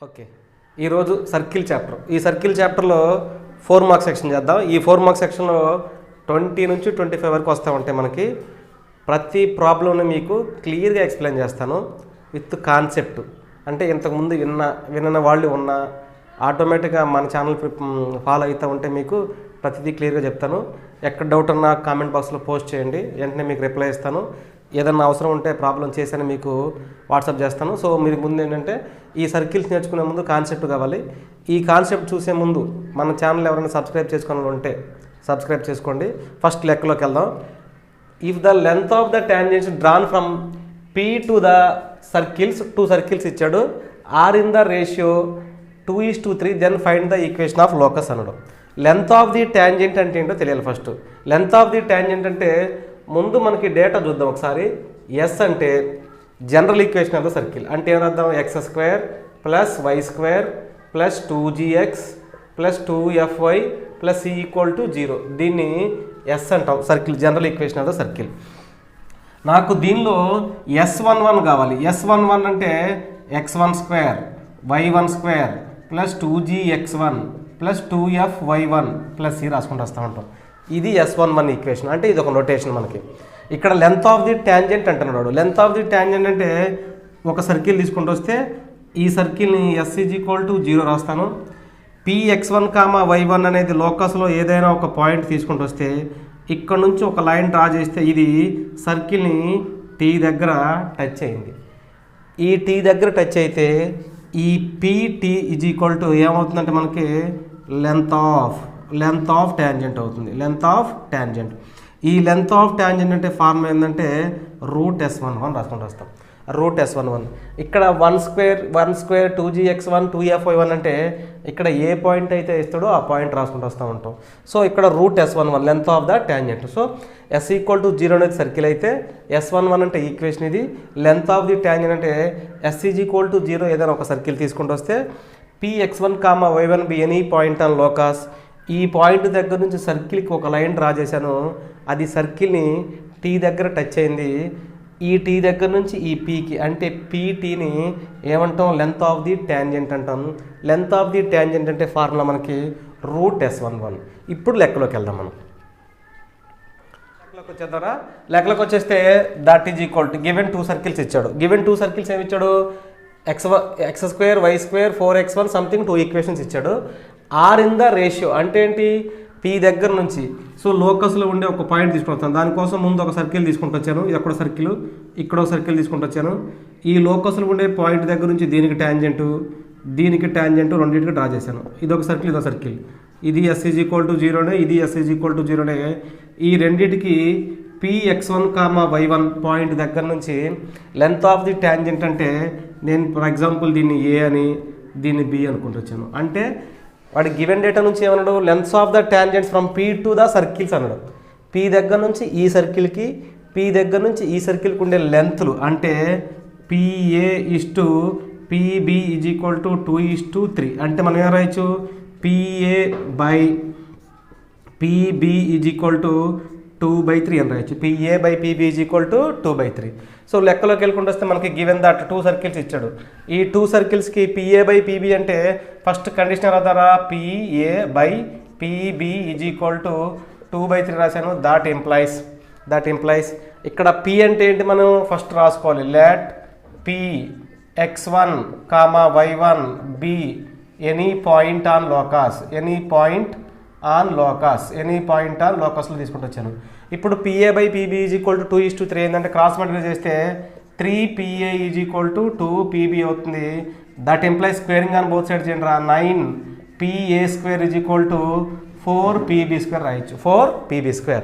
Okay, ఈరోజు circle chapter. ఈ circle చాప్టర్లో 4 మార్క్స్ సెక్షన్ చేద్దాం. ఈ 4 మార్క్స్ సెక్షన్లో 20 నుంచి 25 వరకు వస్తూ ఉంటాయి. మనకి ప్రతి ప్రాబ్లంని మీకు క్లియర్గా ఎక్స్ప్లెయిన్ చేస్తాను విత్ కాన్సెప్ట్. అంటే ఇంతకుముందు విన్న వాళ్ళు ఉన్న ఆటోమేటిక్గా మన ఛానల్ ఫాలో అవుతూ ఉంటే మీకు ప్రతిదీ క్లియర్గా చెప్తాను. ఎక్కడ డౌట్ ఉన్నా కామెంట్ బాక్స్లో పోస్ట్ చేయండి, వెంటనే మీకు రిప్లై ఇస్తాను. ఏదన్నా అవసరం ఉంటే ప్రాబ్లం చేశాను మీకు వాట్సాప్ చేస్తాను. సో మీరు ముందు ఏంటంటే ఈ సర్కిల్స్ నేర్చుకునే ముందు కాన్సెప్ట్ కావాలి. ఈ కాన్సెప్ట్ చూసే ముందు మన ఛానల్ ఎవరైనా సబ్స్క్రైబ్ చేసుకోవాలి ఉంటే సబ్స్క్రైబ్ చేసుకోండి. ఫస్ట్ లెక్కలోకి వెళ్దాం. If the length of the tangents drawn from P to the circles, 2 circles ఇచ్చాడు, are in the ratio 2:3, then find the equation of locus అనడం. లెంత్ ఆఫ్ ది టాంజెంట్ అంటే ఏంటో తెలియాలి. First length of the tangent అంటే ముందు మనకి data చూద్దాం ఒకసారి. ఎస్ అంటే general equation of the circle. అంటే ఏమర్థం? x² + y² + 2gx + 2fy + c = 0. దీన్ని ఎస్ అంటాం, circle general equation of the circle. నాకు దీనిలో S11 కావాలి. S11 అంటే x12 y12 + 2gx1 + 2fy1 + c రాసుకుంటూ వస్తూ ఉంటాం. ఇది S11 ఈక్వేషన్. అంటే ఇది ఒక నోటేషన్ మనకి. ఇక్కడ లెంత్ ఆఫ్ ది టాంజెంట్ అంటున్నాడు. లెంత్ ఆఫ్ ది టాంజెంట్ అంటే ఒక సర్కిల్ తీసుకుంటూ వస్తే ఈ సర్కిల్ని S = 0 రాస్తాను. Px1, y1 అనేది లోకస్లో ఏదైనా ఒక పాయింట్ తీసుకుంటూ వస్తే ఇక్కడ నుంచి ఒక లైన్ డ్రా చేస్తే ఇది సర్కిల్ని T దగ్గర టచ్ అయింది. ఈ T దగ్గర టచ్ అయితే ఈ PT = ఏమవుతుందంటే మనకి లెంత్ ఆఫ్ టాంజెంట్ అవుతుంది. Length of tangent. ఈ లెంత్ ఆఫ్ టాంజెంట్ అంటే ఫార్ములా ఏంటంటే √S11 రాసుకుంటూ వస్తాం. √S11 ఇక్కడ 1² 2gx1 2fy1 అంటే ఇక్కడ ఏ పాయింట్ అయితే ఇస్తాడో ఆ పాయింట్ రాసుకుంటూ వస్తూ ఉంటాం. సో ఇక్కడ √S11 length of the tangent. So S = 0 అనేది సర్కిల్ అయితే S11 అంటే ఈక్వేషన్ ఇది. లెంత్ ఆఫ్ ది టాంజెంట్ అంటే S = 0 ఏదైనా ఒక సర్కిల్ తీసుకుంటూ వస్తే Px1, y1 be any point on locus. ఈ పాయింట్ దగ్గర నుంచి సర్కిల్కి ఒక లైన్ డ్రా చేశాను. అది సర్కిల్ని T దగ్గర టచ్ అయింది. ఈ T దగ్గర నుంచి ఈ Pకి అంటే PTని ఏమంటాం? లెంత్ ఆఫ్ ది టాంజెంట్ అంటాం. లెంత్ ఆఫ్ ది టాంజెంట్ అంటే ఫార్ములా మనకి √S11. ఇప్పుడు లెక్కలోకి వెళ్దాం. మనం లెక్కలోకి వచ్చేద్దారా? లెక్కలోకి వచ్చేస్తే that is equal to given 2 circles ఇచ్చాడు. గివెన్ 2 సర్కిల్స్ ఏమి ఇచ్చాడు? x² y² 4x1 something 2 equations ఇచ్చాడు. ఆర్ ఇన్ ద రేషియో అంటే ఏంటి? P దగ్గర నుంచి సో లోకస్లో ఉండే ఒక పాయింట్ తీసుకుంటాను. దానికోసం ముందు ఒక సర్కిల్ తీసుకుంటూ వచ్చాను. ఇది ఒక సర్కిల్, ఇక్కడ ఒక సర్కిల్ తీసుకుంటూ వచ్చాను. ఈ లోకస్లో ఉండే పాయింట్ దగ్గర నుంచి దీనికి ట్యాంజెంట్ రెండింటికి డ్రా చేశాను. ఇది ఒక సర్కిల్, ఇది ఒక సర్కిల్. ఇది S = 0, ఇది S = 0. ఈ రెండింటికి Px1, y1 పాయింట్ దగ్గర నుంచి లెంత్ ఆఫ్ ది టాంజెంట్ అంటే నేను ఫర్ ఎగ్జాంపుల్ దీన్ని A అని దీన్ని B అనుకుంటూ వచ్చాను. అంటే వాడి గివెన్ డేటా నుంచి ఏమన్నాడు? Lengths of the tangents from P to the circles అన్నాడు. P దగ్గర నుంచి ఈ సర్కిల్కి, P దగ్గర నుంచి ఈ సర్కిల్కి ఉండే లెంత్లు అంటే PA = PB = 2:3. అంటే మనం ఏం రాయొచ్చు? PA/PB = 2/3 అని రాయొచ్చు. PA/PB = 2/3. సో లెక్కలోకి వెళ్ళకుండా వస్తే మనకి గివెన్ దట్ 2 సర్కిల్స్ ఇచ్చాడు. ఈ 2 సర్కిల్స్కి PA/PB అంటే ఫస్ట్ కండిషన్ రాదారా? PA/PB = 2/3 రాశాను. దట్ ఇంప్లైస్ ఇక్కడ P అంటే ఏంటి మనం ఫస్ట్ రాసుకోవాలి. Let Px1, y1 be any point on లోకస్లో తీసుకుంటూ వచ్చాను. ఇప్పుడు PA/PB = 2:3 ఏంటంటే క్రాస్ మల్టిప్లై చేస్తే 3PA = 2PB అవుతుంది. That implies squaring on both side చేయండి రా. 9PA² = 4PB² రాయొచ్చు. 4PB².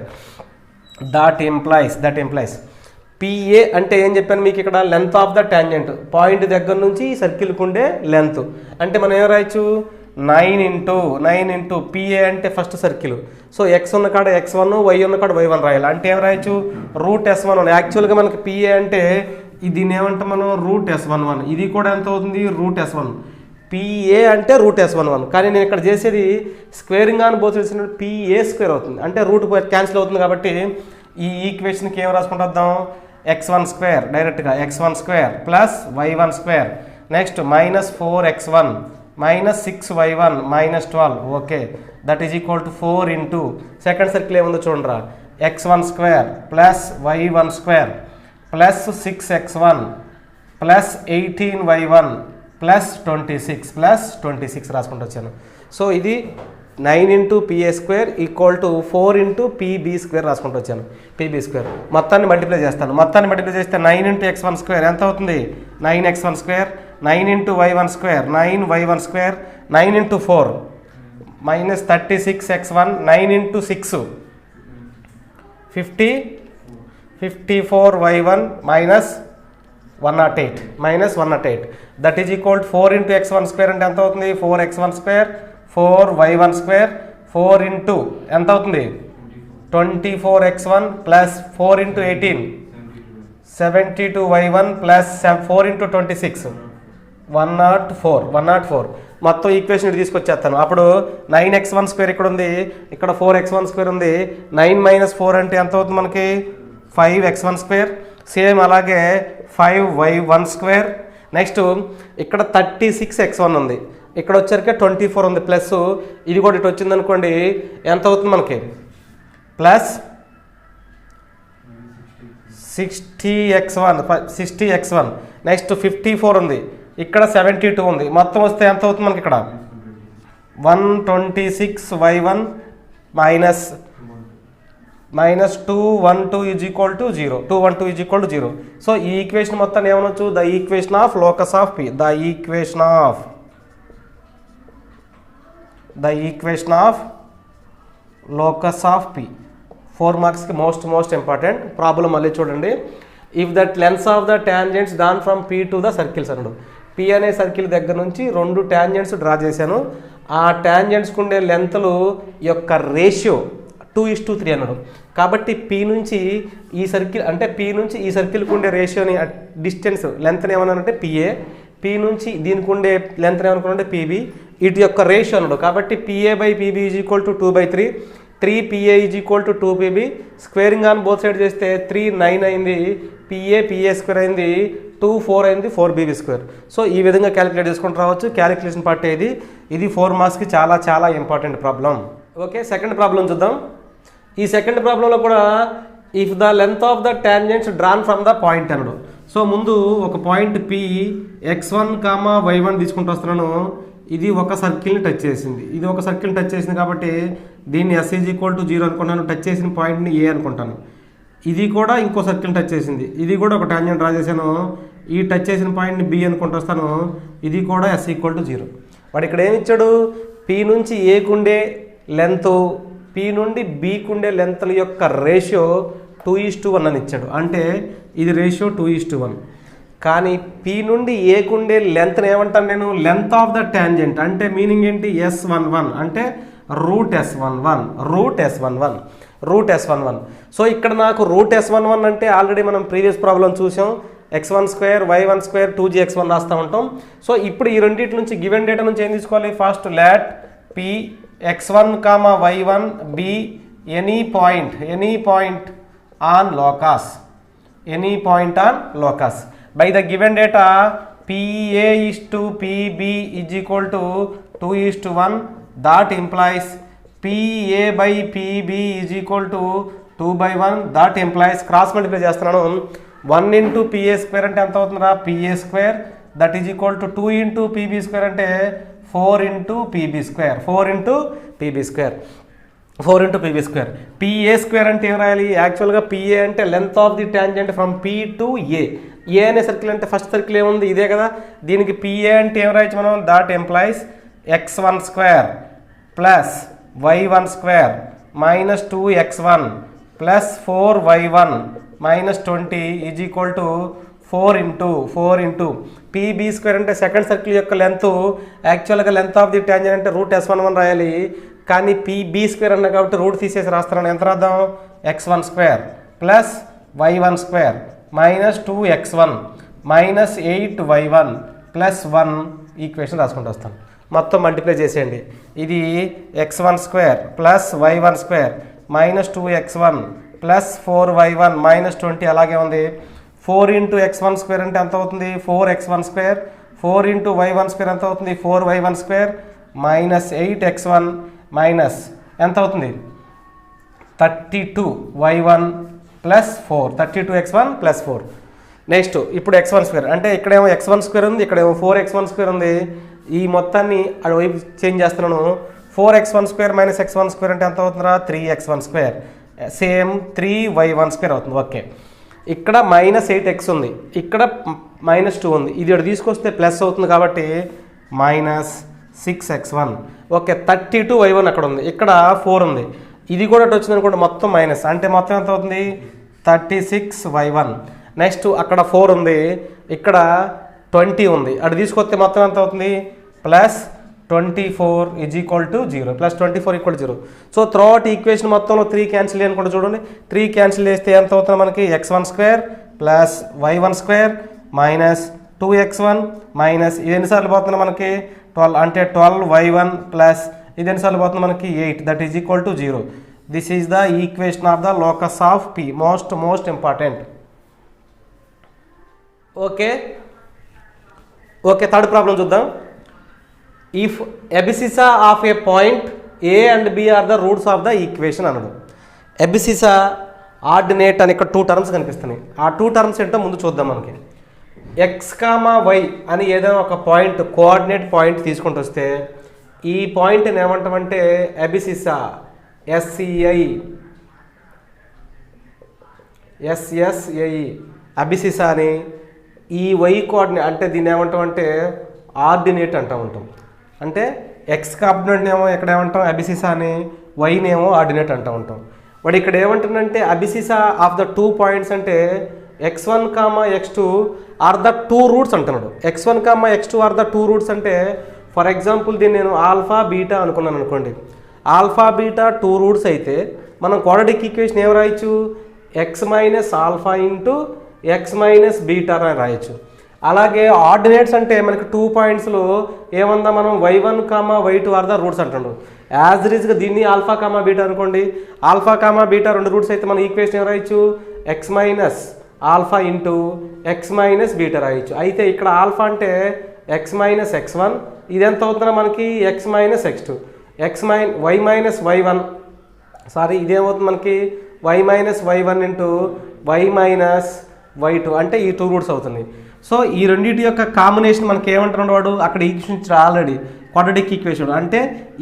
దట్ ఇంప్లైస్ PA అంటే ఏం చెప్పాను మీకు ఇక్కడ? Length of the tangent. Point దగ్గర నుంచి ఈ సర్కిల్కి ఉండే లెంత్. అంటే మనం ఏం రాయొచ్చు? 9 PA అంటే ఫస్ట్ సర్కిల్. సో x ఉన్న కాడ x1, y ఉన్న కాడ y1 రాయాలి. అంటే ఏం రాయొచ్చు? √S11. యాక్చువల్గా మనకి PA అంటే దీన్ని ఏమంటాం మనం? √S11. ఇది కూడా ఎంత అవుతుంది? √S1. PA అంటే √S11. కానీ నేను ఇక్కడ చేసేది squaring on both sides PA² అవుతుంది. అంటే రూట్ క్యాన్సిల్ అవుతుంది. కాబట్టి ఈ ఈక్వేషన్కి ఏం రాసుకుంటూ వద్దాం? x12 డైరెక్ట్గా x12 + y12 next -4x1 -6y1 -12 okay that is equal to 4 into second circle ఏముందో చూడరా x1² plus y1² plus 6x1 plus 18y1 plus 26 రాసుకుంటూ వచ్చాను. సో ఇది 9 into PA² equal to 4 into PB² రాసుకుంటూ వచ్చాను. PB² మొత్తాన్ని మల్టిప్లై చేస్తాను. మొత్తాన్ని మల్టిప్లై చేస్తే 9 ఇంటూ x1² ఎంత అవుతుంది 9x1², 9 into y1² 9y1², 9 into 4 -36x1, 9 into 6 54y1 -108 that is equal to 4 into x1² అంటే ఎంత అవుతుంది 4x1², 4y1² 4 ఇంటూ ఎంత అవుతుంది 24x1 plus 4 into 18 72y1 plus 4 into 26 104 మొత్తం ఈక్వేషన్ ఇటు తీసుకొచ్చేస్తాను. అప్పుడు 9x1² ఇక్కడ ఉంది, ఇక్కడ 4x1² ఉంది. 9 - 4 అంటే ఎంత అవుతుంది మనకి 5x1². సేమ్ అలాగే 5y1². నెక్స్ట్ ఇక్కడ 36x1 ఉంది, ఇక్కడ వచ్చరికి 24 ఉంది ప్లస్ ఇది కూడా ఇటు వచ్చింది అనుకోండి ఎంత అవుతుంది మనకి ప్లస్ 60x1 నెక్స్ట్ 54 ఉంది, ఇక్కడ 72 ఉంది. మొత్తం వస్తే ఎంత అవుతుంది మనకి ఇక్కడ 126y1 -212 is equal to 0 212 is equal to 0. So ఈ ఈక్వేషన్ మొత్తాన్ని ఏమనొచ్చు the equation of locus of P the equation of locus of P 4 మార్క్స్కి మోస్ట్ ఇంపార్టెంట్ ప్రాబ్లం. మళ్ళీ చూడండి. If that lengths of the tangents drawn from P to the circles అన్నాడు. P అనే circle దగ్గర నుంచి 2 టాంజెంట్స్ డ్రా చేశాను. ఆ టాంజెంట్స్కి ఉండే లెంత్లు యొక్క రేషియో 2:3 అన్నాడు. కాబట్టి పి నుంచి ఈ సర్కిల్ అంటే పి నుంచి ఈ సర్కిల్కి ఉండే రేషియోని డిస్టెన్స్ లెంత్ని ఏమన్నానంటే పిఏ, పి నుంచి దీనికి ఉండే లెంత్ని ఏమనుకున్నానంటే పీబీ, ఇటు యొక్క రేషియో అన్నాడు. కాబట్టి PA/PB is equal to 2/3, 3PA is equal to 2PB. Squaring on both side చేస్తే 3 9 అయింది, PA² అయింది, 2 4 అయింది, 4BB². సో ఈ విధంగా క్యాలిక్యులేట్ చేసుకుంటూ రావచ్చు. క్యాలిక్యులేషన్ పార్ట్ ఇది 4 మార్క్స్కి చాలా important problem. Okay, second problem చూద్దాం. ఈ సెకండ్ ప్రాబ్లంలో కూడా if the length of the tangents drawn from the point అన్నాడు. సో ముందు ఒక పాయింట్ P x1, y1 తీసుకుంటూ వస్తున్నాను. ఇది ఒక సర్కిల్ని టచ్ చేసింది, ఇది ఒక సర్కిల్ని టచ్ చేసింది కాబట్టి దీన్ని S ఈజ్ ఈక్వల్ టు 0 అనుకున్నాను. టచ్ చేసిన పాయింట్ని A అనుకుంటాను. ఇది కూడా ఇంకో సర్కిల్ని టచ్ చేసింది, ఇది కూడా ఒక టాంజెంట్ డ్రా చేశాను. ఈ టచ్ చేసిన పాయింట్ని B అనుకుంటూ వస్తాను. ఇది కూడా S ఈక్వల్ టు 0. వాడు ఇక్కడ ఏమి ఇచ్చాడు P నుంచి Aకు ఉండే లెంత్, P నుండి Bకు ఉండే లెంత్ల యొక్క రేషియో 2:1 అని ఇచ్చాడు. అంటే ఇది రేషియో 2:1. కానీ P నుండి Aకు ఉండే లెంత్ని ఏమంటాను నేను లెంత్ ఆఫ్ ద టాంజెంట్. అంటే మీనింగ్ ఏంటి S11 అంటే రూట్ S11. సో ఇక్కడ నాకు రూట్ S11 అంటే ఆల్రెడీ మనం ప్రీవియస్ ప్రాబ్లం చూసాం. x1² y1² 2gx1 రాస్తూ ఉంటాం. సో ఇప్పుడు ఈ రెండింటి నుంచి గివెన్ డేటా నుంచి ఏం తీసుకోవాలి first let P x1, y1 be any point on locus by the given data PA is to PB is equal to 2:1. that implies PA/PB is equal to 2/1. that implies cross multiply చేస్తున్నాను 1 into PA² అంటే ఎంత అవుతుందా PA², that is equal to 2 into PB² అంటే 4 into PB². PA² అంటే ఏం రాయాలి యాక్చువల్గా PA అంటే length of the tangent from P to A. ఏ అనే సర్కిల్ అంటే ఫస్ట్ సర్కిల్ ఏముంది ఇదే కదా, దీనికి PA అంటే ఏం రాయచ్చు మనం that employees x1² plus y1² minus 2x1 plus 4y1 minus 20 is equal to 4 into PB² అంటే సెకండ్ సర్కిల్ యొక్క లెంత్. యాక్చువల్గా లెంత్ ఆఫ్ ది టాంజెంట్ అంటే రూట్ S11 రాయాలి, కానీ PB² అన్న కాబట్టి రూట్ తీసేసి రాస్తున్నాను. ఎంత రాద్దాం x1² plus y1² minus 2x1 minus 8y1 plus 1 equation రాసుకుంటూ వస్తాను. మొత్తం మల్టిప్లై చేసేయండి. ఇది x1² plus y1² minus 2x1 plus 4y1 minus 20 అలాగే ఉంది. 4 ఇంటూ x1² అంటే ఎంత అవుతుంది 4x1², 4 ఇంటూ y1 స్క్వేర్ ఎంత అవుతుంది 4y1 square minus 8x1 minus ఎంత అవుతుంది 32y1 plus 4 32x1 plus 4. Next ఇప్పుడు x1 స్క్వేర్ అంటే ఇక్కడేమో x1 స్క్వేర్ ఉంది, ఇక్కడేమో 4x1 స్క్వేర్ ఉంది. ఈ మొత్తాన్ని అటువైపు చేంజ్ చేస్తున్నాను. 4x1 square minus x1 square అంటే ఎంత అవుతుందా 3x1 square same 3y1 square అవుతుంది. ఓకే, ఇక్కడ మైనస్ 8x ఉంది, ఇక్కడ మైనస్ 2 ఉంది, ఇది ఇక్కడ తీసుకొస్తే ప్లస్ అవుతుంది కాబట్టి మైనస్ 6x1. ఓకే, 32y1 అక్కడ ఉంది, ఇక్కడ 4 ఉంది, ఇది కూడా అటు వచ్చింది అనుకోండి మొత్తం మైనస్ అంటే మొత్తం ఎంత అవుతుంది 36y1. నెక్స్ట్ అక్కడ 4 ఉంది, ఇక్కడ 20 ఉంది, అటు తీసుకొస్తే మొత్తం ఎంత అవుతుంది plus 24 is equal to 0 plus 24 equal 0. So throughout equation మొత్తంలో 3 క్యాన్సిల్ చేయనుకుంటే చూడండి, 3 క్యాన్సిల్ చేస్తే ఎంత అవుతుంది మనకి x1 square plus y1 square minus 2x1 minus ఇది ఎన్నిసార్లు పోతుంది మనకి 12 అంటే 12y1 ప్లస్ ఇది ఎన్నిసార్లు పోతుంది మనకి 8 that is equal to 0. This is the equation of the locus of p. Most important. Okay, third problem చూద్దాం. If abscissa of a point A and B are the roots of the equation అన్నాడు. Abscissa ordinate అని ఇక్కడ 2 terms కనిపిస్తున్నాయి. ఆ 2 terms ఏంటో ముందు చూద్దాం. మనకి ఎక్స్ కామా వై అని ఏదైనా ఒక పాయింట్ కోఆర్డినేట్ పాయింట్ తీసుకుంటూ వస్తే ఈ పాయింట్ని ఏమంటామంటే ఎబిసిసా ఎస్ఎస్ఏఈ అబిసిసా అని. ఈ వై కోఆర్డినేట్ అంటే దీన్ని ఏమంటామంటే ఆర్డినేట్ అంటూ ఉంటాం. అంటే ఎక్స్ కాంపోనెంట్ ఏమో ఎక్కడ ఏమంటాం అబిసిసా అని, వైనేమో ఆర్డినేట్ అంటూ ఉంటాం. వాడు ఇక్కడ ఏమంటుందంటే అబిసిసా ఆఫ్ ద 2 పాయింట్స్ అంటే x1, x2 are the 2 roots అంటున్నాడు. x1, x2 are the 2 roots అంటే ఫర్ ఎగ్జాంపుల్ దీన్ని నేను ఆల్ఫా బీటా అనుకున్నాను అనుకోండి. ఆల్ఫా బీటా 2 రూట్స్ అయితే మనం క్వాడ్రాటిక్ ఈక్వేషన్ ఏం రాయొచ్చు x minus alpha into x minus beta అని రాయొచ్చు. అలాగే ఆర్డినేట్స్ అంటే మనకి 2 పాయింట్స్లో ఏమన్నా మనం y1, y2 are the roots అంటాడు. యాజ్ రీజ్గా దీన్ని ఆల్ఫా కామా బీటా అనుకోండి. ఆల్ఫా కామా బీటా 2 రూట్స్ అయితే మనం ఈక్వేషన్ ఏం రాయొచ్చు x minus alpha into x minus beta రాయొచ్చు. అయితే ఇక్కడ ఆల్ఫా అంటే x మైనస్ x1, ఇది ఎంత అవుతుందో మనకి x minus x2, y minus y1 sorry ఇదేమవుతుంది మనకి y minus y1 into y minus y2 అంటే ఈ 2 రూట్స్ అవుతుంది. సో ఈ రెండింటి యొక్క కాంబినేషన్ మనకి ఏమంటున్నాడు వాడు అక్కడ ఈక్వేషన్ ఆల్రెడీ క్వాడ్రాటిక్ ఈక్వేషన్. అంటే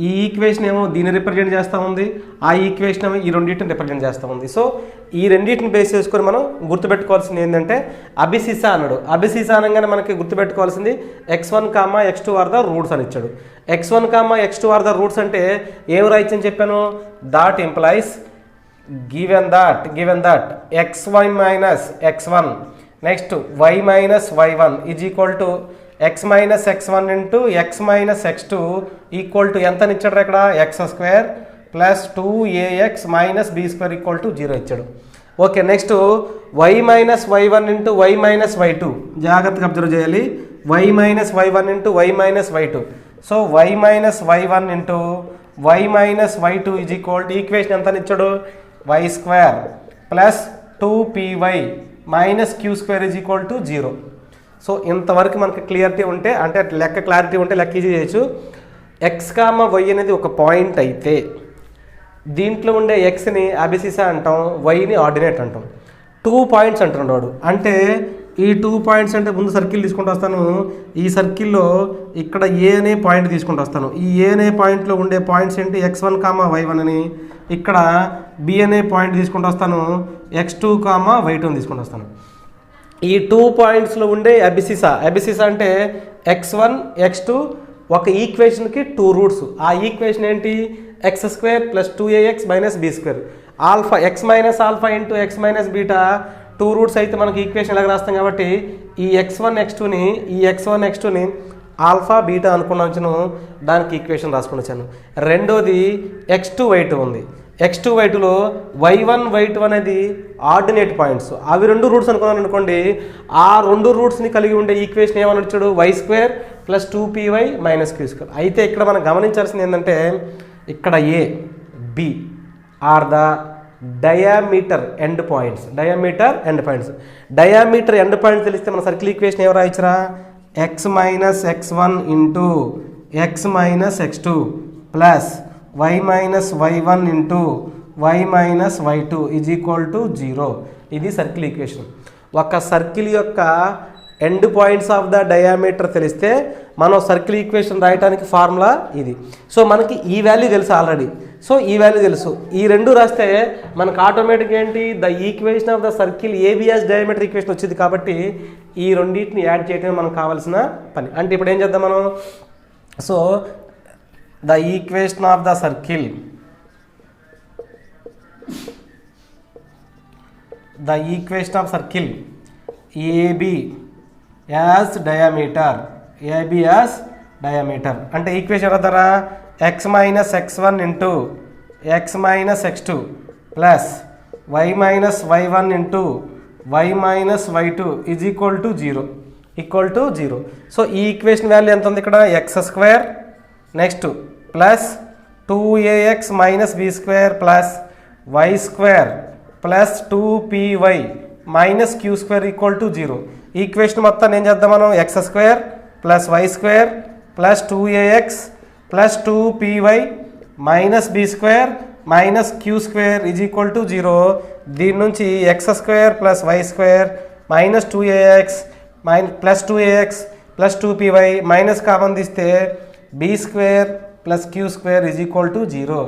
ఈ ఈక్వేషన్ ఏమో దీన్ని రిప్రజెంట్ చేస్తూ ఉంది, ఆ ఈక్వేషన్ ఏమో ఈ రెండింటిని రిప్రజెంట్ చేస్తూ ఉంది. సో ఈ రెండింటిని బేస్ చేసుకొని మనం గుర్తుపెట్టుకోవాల్సింది ఏంటంటే అబిసిసా అన్నాడు. అబిసిసా అనగానే మనకి గుర్తుపెట్టుకోవాల్సింది x1, x2 are the roots అని ఇచ్చాడు. x1, x2 are the roots అంటే ఏం రాయొచ్చు అని చెప్పాను that implies given that xy minus x1 next y minus y1 is equal to x minus x1 into x minus x2 equal to ఎంత ఇచ్చాడు ఇక్కడ x square plus 2ax minus b square equal to 0 ఇచ్చాడు. Okay, next y minus y1 into y minus y2 జాగ్రత్తగా observe చేయాలి. y minus y1 into y minus y2. So y minus y1 into y minus y2 is equal to equation ఎంత ఇచ్చాడు y square plus 2py minus q square is equal to 0. So ఇంతవరకు మనకి clarity ఉంటే అంటే లెక్క clarity ఉంటే లెక్క easy చేయొచ్చు. x, y అనేది ఒక పాయింట్ అయితే దీంట్లో ఉండే ఎక్స్ని అబిసిసా అంటాం, వైని ఆర్డినేట్ అంటాం. 2 పాయింట్స్ అంటున్నాడు వాడు. అంటే ఈ 2 పాయింట్స్ అంటే ముందు సర్కిల్ తీసుకుంటూ వస్తాను. ఈ సర్కిల్లో ఇక్కడ ఏ అనే పాయింట్ తీసుకుంటూ వస్తాను. ఈ ఏ అనే పాయింట్లో ఉండే పాయింట్స్ ఏంటి x1, y1 అని. ఇక్కడ బి అనే పాయింట్ తీసుకుంటూ వస్తాను, x2, y2 అని తీసుకుంటూ వస్తాను. ఈ 2 పాయింట్స్లో ఉండే అబిసిసా అంటే x1, x2 ఒక ఈక్వేషన్కి 2 రూట్స్. ఆ ఈక్వేషన్ ఏంటి x square plus 2ax minus b square. Alpha x minus alpha into x minus beta 2 roots అయితే మనకి ఈక్వేషన్ ఎలాగ రాస్తాం కాబట్టి ఈ x1, x2ని ఆల్ఫా బీటా అనుకున్నాను, దానికి ఈక్వేషన్ రాసుకుని వచ్చాను. రెండోది x2, y2 ఉంది. x2, y2లో y1, y2 అనేది ఆర్డినేట్ పాయింట్స్. అవి 2 రూట్స్ అనుకున్నాను అనుకోండి. ఆ 2 రూట్స్ని కలిగి ఉండే ఈక్వేషన్ ఏమని వచ్చాడు y square plus 2py minus q square. అయితే ఇక్కడ మనం గమనించాల్సింది ఏంటంటే ఇక్కడ a, b are the diameter end points. Diameter end points తెలిస్తే మన సర్కిల్ ఈక్వేషన్ ఏమో రాయించరా x minus x1 into x minus x2 plus y minus y1 into y minus y2 is equal to 0. ఇది సర్కిల్ ఈక్వేషన్. ఒక circle యొక్క end points of the diameter తెలిస్తే మనం circle equation రాయడానికి ఫార్ములా ఇది. So మనకి ఈ వాల్యూ తెలుసు ఆల్రెడీ. సో ఈ వాల్యూ తెలుసు. ఈ రెండు రాస్తే మనకు ఆటోమేటిక్ ఏంటి, the equation of the circle ABS diameter equation వచ్చింది. కాబట్టి ఈ రెండింటిని యాడ్ చేయడం మనకు కావాల్సిన పని. అంటే ఇప్పుడు ఏం చేద్దాం మనం, so the equation of the circle, the equation of circle AB as diameter, AB as diameter అంటే ఈక్వేషన్ అవుతారా, x minus x1 into x minus x2 plus y minus y1 into y minus y2 is equal to 0. So ఈ equation value ఎంత ఉంది ఇక్కడ, x square next plus 2ax minus b square plus y square plus 2py minus q square equal to 0. Equation మొత్తం ఏం చేద్దాం మనం, x square plus y square plus 2ax plus 2py minus b square minus q square is equal to 0. దీని నుంచి x square plus y square minus 2ax plus 2ax plus 2py minus common తీస్తే b square plus q square is equal to 0.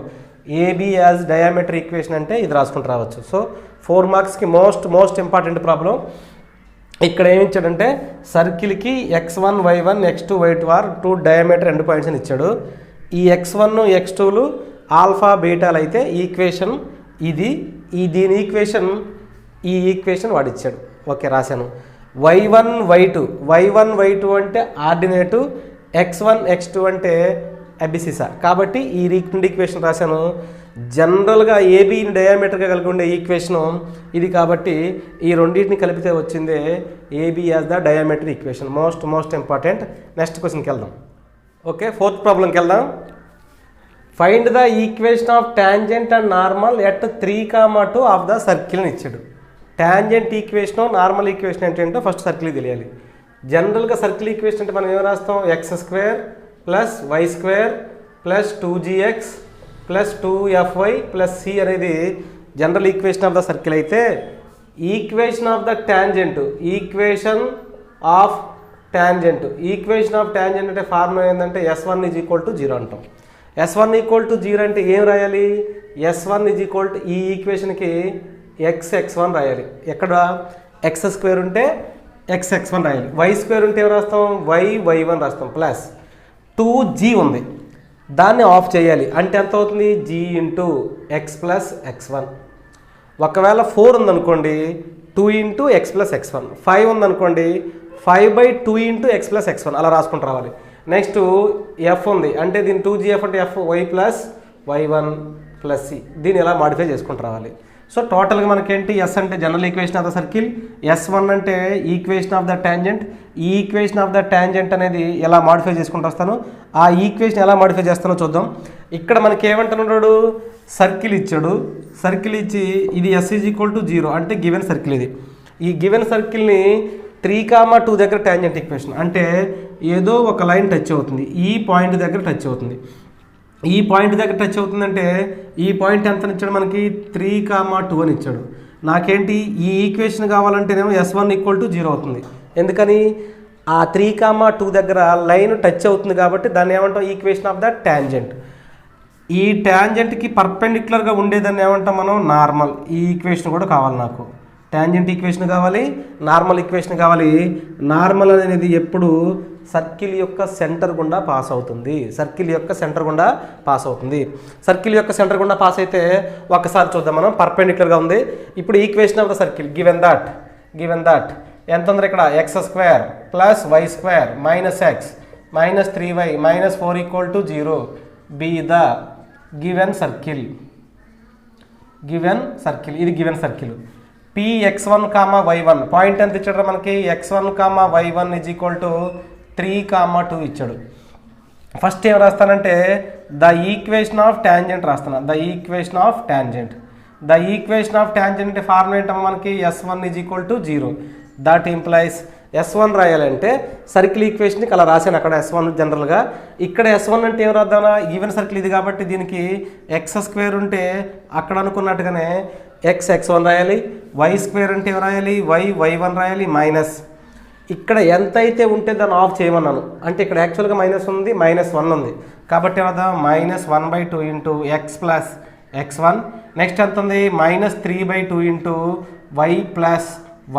AB as diameter equation అంటే ఇది రాసుకుంటూ రావచ్చు. So 4 మార్క్స్కి most important problem. ఇక్కడ ఏమి ఇచ్చాడంటే సర్కిల్కి x1 y1 x2 y2 are 2 diameter end points అని ఇచ్చాడు. ఈ x1 x2లు ఆల్ఫా బీటాలు అయితే ఈక్వేషన్ ఇది, దీని ఈక్వేషన్ ఈ ఈక్వేషన్ వాడు ఇచ్చాడు. ఓకే రాశాను. y1 y2 అంటే ఆర్డినేటు, x1 x2 అంటే అబిసిసా. కాబట్టి ఈ రెండు ఈక్వేషన్ రాశాను. జనరల్గా ఏబీని డయామీటర్గా కలిగి ఉండే ఈక్వేషను ఇది. కాబట్టి ఈ రెండింటిని కలిపితే వచ్చిందే AB as the diameter equation. Most important. Next క్వశ్చన్కి వెళ్దాం. ఓకే, 4th ప్రాబ్లంకి వెళ్దాం. Find the equation of tangent and normal at 3,2 of the circle అని ఇచ్చాడు. టాంజెంట్ ఈక్వేషన్ నార్మల్ ఈక్వేషన్ ఏంటంటే ఫస్ట్ సర్కిల్ తెలియాలి. జనరల్గా సర్కిల్ ఈక్వేషన్ అంటే మనం ఏం రాస్తాం, x square plus y square plus 2gx plus 2fy plus c అనేది general equation of the circle అయితే, equation of the tangent equation of tangent అంటే ఫార్ములా ఏంటంటే s1 ఈజ్ ఈక్వల్ టు 0 అంటాం. s1 ఈక్వల్ టు 0 అంటే ఏం రాయాలి, s1 is equal to ఈ ఈక్వేషన్కి x1 రాయాలి. ఎక్కడ ఎక్స్ స్క్వేర్ ఉంటే x1 రాయాలి, వై స్క్వేర్ ఉంటే ఏం రాస్తాం, y1 రాస్తాం ప్లస్ 2g ఉంది, దాన్ని ఆఫ్ చేయాలి. అంటే ఎంత అవుతుంది, g into X plus x1. ఒకవేళ 4 ఉందనుకోండి 2 ఇంటూ ఎక్స్ ప్లస్ x1. 5 ఉందనుకోండి 5/2 ఇంటూ ఎక్స్ ప్లస్ x1 అలా రాసుకుంటూ రావాలి. నెక్స్ట్ ఎఫ్ ఉంది అంటే దీని 2gf అంటే f y plus y1 plus c, దీన్ని ఎలా మాడిఫై చేసుకుంటూ రావాలి. సో టోటల్గా మనకేంటి, ఎస్ అంటే general equation of the circle, s1 అంటే ఈక్వేషన్ ఆఫ్ ద టాంజెంట్. ఈ ఈక్వేషన్ ఆఫ్ ద టాంజెంట్ అనేది ఎలా మాడిఫై చేసుకుంటూ వస్తాను, ఆ ఈక్వేషన్ ఎలా మాడిఫై చేస్తానో చూద్దాం. ఇక్కడ మనకి ఏమంటున్నాడు, సర్కిల్ ఇచ్చాడు. సర్కిల్ ఇచ్చి ఇది s ఈజ్ ఈక్వల్ టు 0 అంటే గివెన్ సర్కిల్ ఇది. ఈ గివెన్ సర్కిల్ని 3,2 దగ్గర టాంజెంట్ ఈక్వేషన్ అంటే ఏదో ఒక లైన్ టచ్ అవుతుంది, ఈ పాయింట్ దగ్గర టచ్ అవుతుంది. ఈ పాయింట్ దగ్గర టచ్ అవుతుందంటే ఈ పాయింట్ ఎంత ఇచ్చాడు మనకి, 3,2 అని ఇచ్చాడు. నాకేంటి ఈ ఈక్వేషన్ కావాలంటేనేమో s1 ఈక్వల్ టు 0 అవుతుంది. ఎందుకని ఆ 3,2 దగ్గర లైన్ టచ్ అవుతుంది కాబట్టి దాన్ని ఏమంటాం, ఈక్వేషన్ ఆఫ్ ద టాంజెంట్. ఈ టాంజెంట్కి పర్పెండిక్యులర్గా ఉండేదాన్ని ఏమంటాం మనం, నార్మల్. ఈ ఈక్వేషన్ కూడా కావాలి నాకు, టాంజెంట్ ఈక్వేషన్ కావాలి, నార్మల్ ఈక్వేషన్ కావాలి. నార్మల్ అనేది ఎప్పుడు సర్కిల్ యొక్క సెంటర్ గుండా పాస్ అవుతుంది. సర్కిల్ యొక్క సెంటర్ గుండా పాస్ అయితే ఒకసారి చూద్దాం మనం. పర్పెండిక్యులర్గా ఉంది. ఇప్పుడు equation of the circle given that ఎంత ఉంది ఇక్కడ, x square plus y square minus x minus 3y minus 4 equal to 0 be the given circle. ఇది given circle. px1, y1 point ఎంత ఇచ్చాడు మనకి, x1, y1 is equal to 3,2 ఇచ్చాడు. First ఏం రాస్తానంటే the equation of tangent రాస్తాను. The equation of tangent అంటే formula ఏంటమ్మా మనకి, s1 is equal to 0. That implies S1 రాయాలంటే సర్కిల్ ఈక్వేషన్కి అలా రాశాను అక్కడ S1 జనరల్గా. ఇక్కడ S1 అంటే ఏం రాద్దామా, ఈవెన్ సర్కిల్ ఇది కాబట్టి దీనికి x² ఉంటే అక్కడ అనుకున్నట్టుగానే x1 రాయాలి, y² అంటే ఏం రాయాలి, y1 రాయాలి, మైనస్ ఇక్కడ ఎంత అయితే ఉంటే దాన్ని ఆఫ్ చేయమన్నాను. అంటే ఇక్కడ యాక్చువల్గా మైనస్ ఉంది, -1 ఉంది కాబట్టి ఏమదా -1/2 into x plus x1. Next ఎంత ఉంది, -3/2 into y plus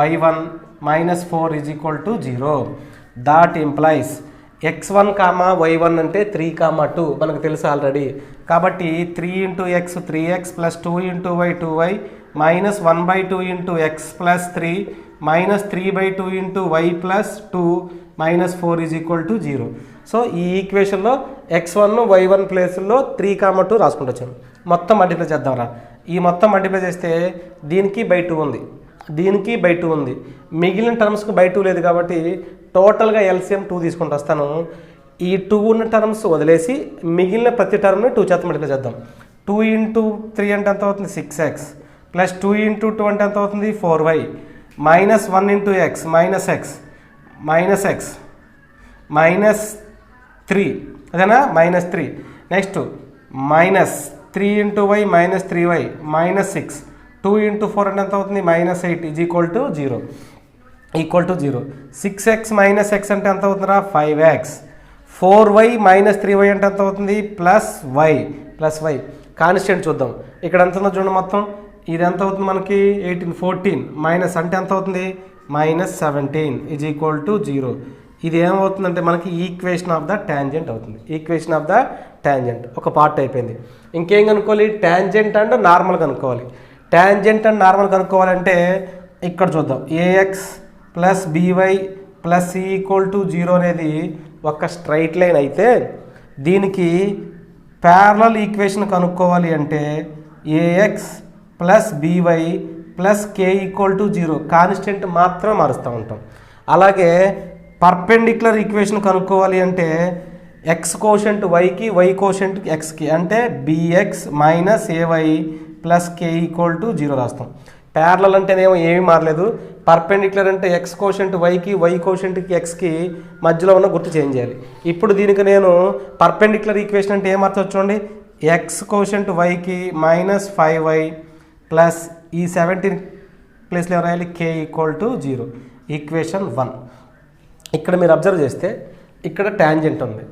y1 -4 = 0. That implies x1, y1 అంటే 3, 2 మనకు తెలుసు ఆల్రెడీ. కాబట్టి 3 × x 3x plus 2 × y 2y -1/2 into x plus 3 -3/2 into y plus 2 -4 = 0. So ఈ ఈక్వేషన్లో x1 y1 ప్లేస్లో 3, 2 రాసుకుంటూ వచ్చాను. మొత్తం మల్టిప్లై చేద్దాంరా. ఈ మొత్తం మల్టిప్లై చేస్తే దీనికి /2 ఉంది, దీనికి /2 ఉంది, మిగిలిన టర్మ్స్కి /2 లేదు కాబట్టి టోటల్గా LCM 2 తీసుకుంటూ వస్తాను. ఈ 2 ఉన్న టర్మ్స్ వదిలేసి మిగిలిన ప్రతి టర్మ్ని 2 చేత మల్టిప్లై చేద్దాం. 2 × 3 అంటే ఎంత అవుతుంది, 6x ప్లస్ 2 × 2 అంటే ఎంత అవుతుంది, 4y -1 × x -3 అదేనా, -3. నెక్స్ట్ -3 × y -3y -6 2 × 4 అంటే ఎంత అవుతుంది, -8 = 0. 6x - x అంటే ఎంత అవుతుందా, 5x. 4y - 3y అంటే ఎంత అవుతుంది, +y. కాన్స్టెంట్ చూద్దాం, ఇక్కడ ఎంత ఉందో చూడండి. మొత్తం ఇది ఎంత అవుతుంది మనకి, 18 14 మైనస్ అంటే ఎంత అవుతుంది, -17 = 0. ఇది ఏమవుతుందంటే మనకి ఈక్వేషన్ ఆఫ్ ద ట్యాంజెంట్ అవుతుంది. ఈక్వేషన్ ఆఫ్ ద ట్యాంజెంట్ ఒక పార్ట్ అయిపోయింది. ఇంకేం కనుక్కోవాలి, ట్యాంజెంట్ అండ్ నార్మల్ కనుక్కోవాలి. ట్యాంజెంట్ అండ్ నార్మల్ కనుక్కోవాలంటే ఇక్కడ చూద్దాం. ax + by + c = 0 అనేది ఒక స్ట్రైట్ లైన్ అయితే దీనికి ప్యారలల్ ఈక్వేషన్ కనుక్కోవాలి అంటే ax + by + k = 0 కాన్స్టెంట్ మాత్రం మారుస్తూ ఉంటాం. అలాగే పర్పెండిక్యులర్ ఈక్వేషన్ కనుక్కోవాలి అంటే x కోషెంట్ yకి, y కోషెంట్ xకి అంటే bx - ay + k = 0 రాస్తాం. ప్యారలల్ అంటేనేమో ఏమీ మారలేదు, పర్పెండిక్యులర్ అంటే x కోషెంట్ yకి, y కోషెంట్కి xకి మధ్యలో ఉన్న గుర్తు చేంజ్ చేయాలి. ఇప్పుడు దీనికి నేను పర్పెండిక్యులర్ ఈక్వేషన్ అంటే ఏమర్థం చూడండి, x కోషెంట్ yకి -5y ప్లస్ ఈ 17 ప్లేస్లో రాయాలి k = 0. ఈక్వేషన్ 1. ఇక్కడ మీరు అబ్జర్వ్ చేస్తే ఇక్కడ ట్యాంజెంట్ ఉంది.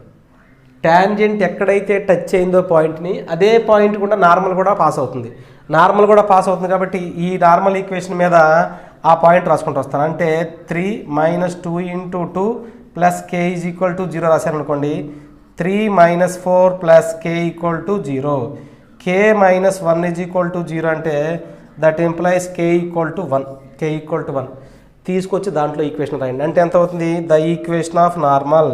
ట్యాంజెంట్ ఎక్కడైతే టచ్ అయిందో పాయింట్ని అదే పాయింట్ కూడా నార్మల్ కూడా పాస్ అవుతుంది. నార్మల్ కూడా పాస్ అవుతుంది కాబట్టి ఈ నార్మల్ ఈక్వేషన్ మీద ఆ పాయింట్ రాసుకుంటూ వస్తాను. అంటే 3 - 2 × 2 + k = 0 రాశాను అనుకోండి. 3 - 4 + k = 0. k - 1 = 0 అంటే దట్ ఇంప్లైస్ k = 1. తీసుకొచ్చి దాంట్లో ఈక్వేషన్ రాయండి. అంటే ఎంత అవుతుంది, ద ఈక్వేషన్ ఆఫ్ నార్మల్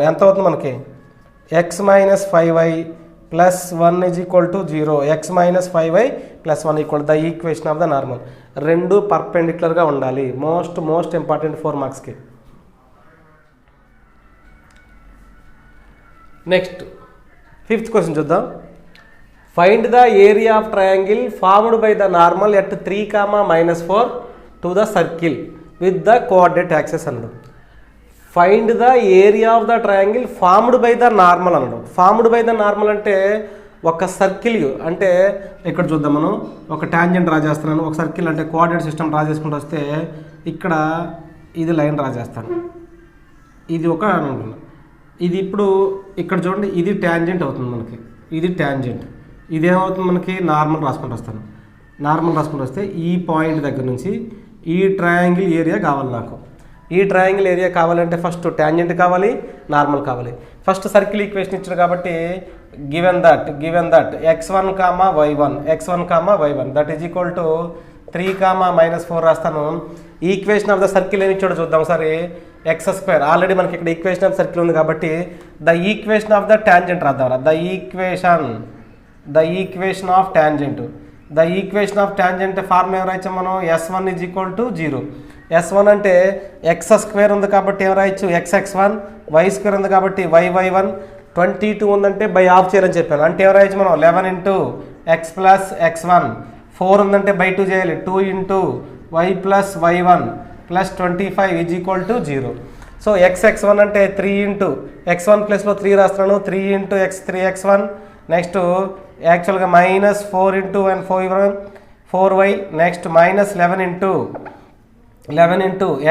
ఎంత అవుతుంది మనకి, x - 5y + 1 = 0. x - 5y + 1 = the equation of the normal. రెండు పర్పెండిక్యులర్గా ఉండాలి. మోస్ట్ ఇంపార్టెంట్ 4 మార్క్స్కి. నెక్స్ట్ 5th క్వశ్చన్ చూద్దాం. Find the area of triangle formed by the normal at 3, -4 to the circle with the coordinate axes అన్నాడు. Find the area of the triangle formed by the normal అన్నాడు. Formed by the normal అంటే ఒక circle, అంటే ఇక్కడ చూద్దాం మనం ఒక tangent draw చేస్తున్నాను. ఒక సర్కిల్ అంటే కోఆర్డినేట్ సిస్టమ్ డ్రా చేసుకుంటూ వస్తే ఇక్కడ ఇది లైన్ డ్రా చేస్తాను, ఇది ఒక అనుకుంటున్నాను. ఇది ఇప్పుడు ఇక్కడ చూడండి, ఇది ట్యాంజెంట్ అవుతుంది మనకి, ఇది ట్యాంజెంట్. ఇదేమవుతుంది మనకి, నార్మల్ రాసుకుంటూ వస్తాను. నార్మల్ రాసుకుంటూ వస్తే ఈ పాయింట్ దగ్గర నుంచి ఈ ట్రయాంగిల్ ఏరియా కావాలి నాకు. ఈ ట్రయాంగిల్ ఏరియా కావాలంటే ఫస్ట్ ట్యాంజెంట్ కావాలి, నార్మల్ కావాలి. ఫస్ట్ సర్కిల్ ఈక్వేషన్ ఇచ్చారు కాబట్టి given that x1, y1 that is equal to 3, -4 రాస్తాను. ఈక్వేషన్ ఆఫ్ ద సర్కిల్ ఏమి ఇచ్చాడో చూద్దాం సరే. x². ఆల్రెడీ మనకి ఇక్కడ ఈక్వేషన్ ఆఫ్ సర్కిల్ ఉంది కాబట్టి the equation of the tangent రాద్దాం. The equation of tangent form ఏం రాయొచ్చు మనం, S1 = 0. S1 అంటే x² ఉంది కాబట్టి ఏం రాయొచ్చు, x(x1), y² ఉంది కాబట్టి y(y1), 22 ఉందంటే బై ఆఫ్ చేయాలని చెప్పాను. అంటే ఏం రాయొచ్చు మనం, 11 × ఎక్స్ ప్లస్ x1, 4 ఉందంటే బై 2 చేయాలి, 2 into y plus y1 plus 25 is equal to 0. So x1 అంటే 3 ఇంటూ x1 ప్లస్లో 3 రాస్తున్నాను, 3 ఇంటూ x3x1, నెక్స్ట్ యాక్చువల్గా minus 4 into and 4y, next minus 11 into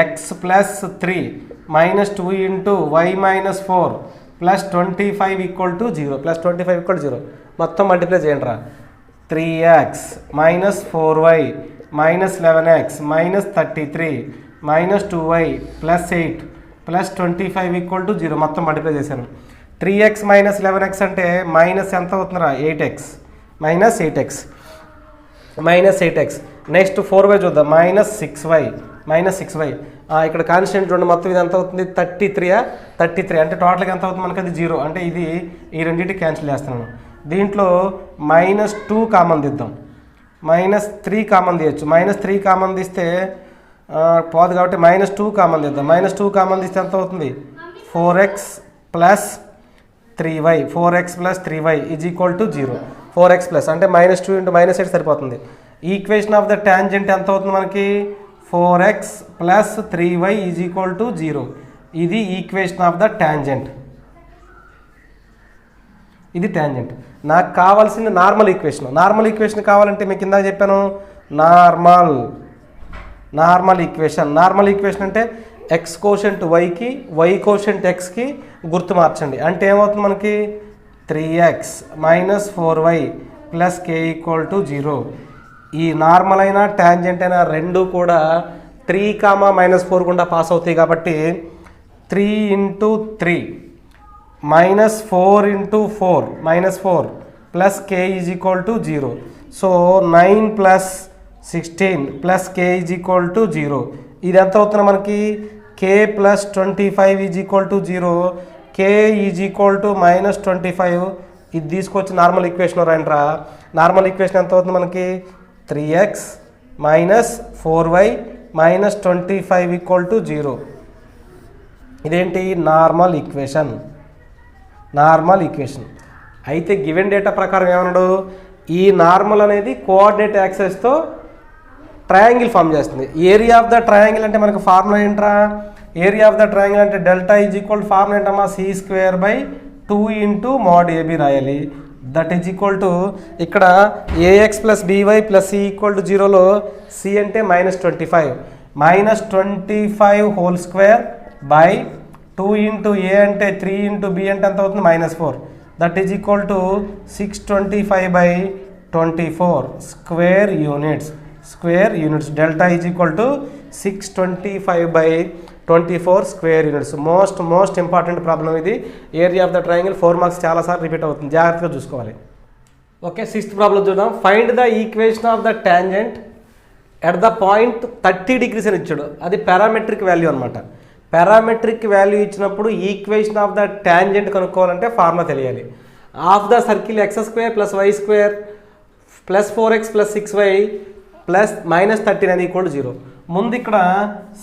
x plus 3 minus 2 into y minus 4 plus 25 equal to 0, plus 25 equal to 0. మొత్తం multiply చేయండి రా. 3x minus 4y minus 11x minus 33 minus 2y plus 8 plus 25 equal to 0. మొత్తం multiply చేశాను. 3x minus 11x అంటే minus ఎంత అవుతుందిరా, 8x minus 8x. Next 4y చూద్దాం, minus 6y. ఇక్కడ కాన్స్టెంట్ రెండు మొత్తం ఇది ఎంత అవుతుంది, 33 అంటే టోటల్గా ఎంత అవుతుంది మనకి, అది 0. అంటే ఇది ఈ రెండింటి క్యాన్సిల్ చేస్తున్నాను. దీంట్లో మైనస్ 2 కామన్ తీద్దాం, మైనస్ 3 కామన్ తీయచ్చు. మైనస్ 3 కామన్ తీస్తే పోదు కాబట్టి మైనస్ 2 కామన్ తీద్దాం. మైనస్ 2 కామన్ తీస్తే ఎంత అవుతుంది, 4x plus 3y is equal to 0. 4x plus అంటే మైనస్ 2 ఇంటూ మైనస్ 8 సరిపోతుంది. ఈక్వేషన్ ఆఫ్ ద ట్యాంజెంట్ ఎంత అవుతుంది మనకి, 4x plus 3y is equal to 0. ఇది ఈక్వేషన్ ఆఫ్ ద ట్యాంజెంట్. ఇది ట్యాంజెంట్. నాకు కావాల్సింది నార్మల్ ఈక్వేషన్ కావాలంటే మీకు ఇందాక చెప్పాను, నార్మల్ ఈక్వేషన్ అంటే ఎక్స్ కోషెంట్ వైకి వై కోషెంట్ ఎక్స్కి గుర్తు మార్చండి. అంటే ఏమవుతుంది మనకి, 3x minus 4y plus k equal to 0. ఈ నార్మల్ అయినా ట్యాంజెంట్ అయినా రెండు కూడా 3, -4 గుండా పాస్ అవుతాయి కాబట్టి 3 into 3 minus 4 into 4 -4 plus k is equal to 0. So 9 plus 16 plus k is equal to 0. ఇది ఎంత అవుతుంది మనకి, k plus 25 is equal to 0. k is equal to -25. ఇది తీసుకొచ్చి నార్మల్ ఈక్వేషన్ రాయండిరా. నార్మల్ ఈక్వేషన్ ఎంత అవుతుంది మనకి, 3x minus 4y minus 25 equal to 0. ఇదేంటి, నార్మల్ ఈక్వేషన్. అయితే గివెన్ డేటా ప్రకారం ఏమన్నాడు, ఈ నార్మల్ అనేది కోఆర్డినేట్ యాక్సెస్తో ట్రయాంగిల్ ఫామ్ చేస్తుంది. ఏరియా ఆఫ్ ద ట్రయాంగిల్ అంటే మనకు ఫార్ములా ఏంట్రా, ఏరియా ఆఫ్ ద ట్రయాంగిల్ అంటే డెల్టా ఈజ్ ఈక్వల్ ఫార్ములా ఏంటమ్మా, c² 2 ఇంటూ mod AB రాయాలి. దట్ ఈజ్ ఈక్వల్ టు ఇక్కడ ax plus by plus c equal to 0లో c అంటే -25 whole square by 2 into a అంటే 3 ఇంటూ b అంటే ఎంత అవుతుంది, -4. That is equal to 625/24 square units. Delta is equal to 625/24 square units. Most important problem ఇది. Area of the triangle 4 marks చాలాసార్లు repeat అవుతుంది, జాగ్రత్తగా చూసుకోవాలి. ఓకే, 6th ప్రాబ్లం చూద్దాం. Find the equation of the tangent at the point 30 degrees అని ఇచ్చాడు. అది parametric value అనమాట. పారామెట్రిక్ వాల్యూ ఇచ్చినప్పుడు ఈక్వేషన్ ఆఫ్ ద ట్యాంజెంట్ కనుక్కోవాలంటే ఫార్ములా తెలియాలి. Of the circle x² plus y² plus 4x plus 6y plus -39 equal to 0. ముందు ఇక్కడ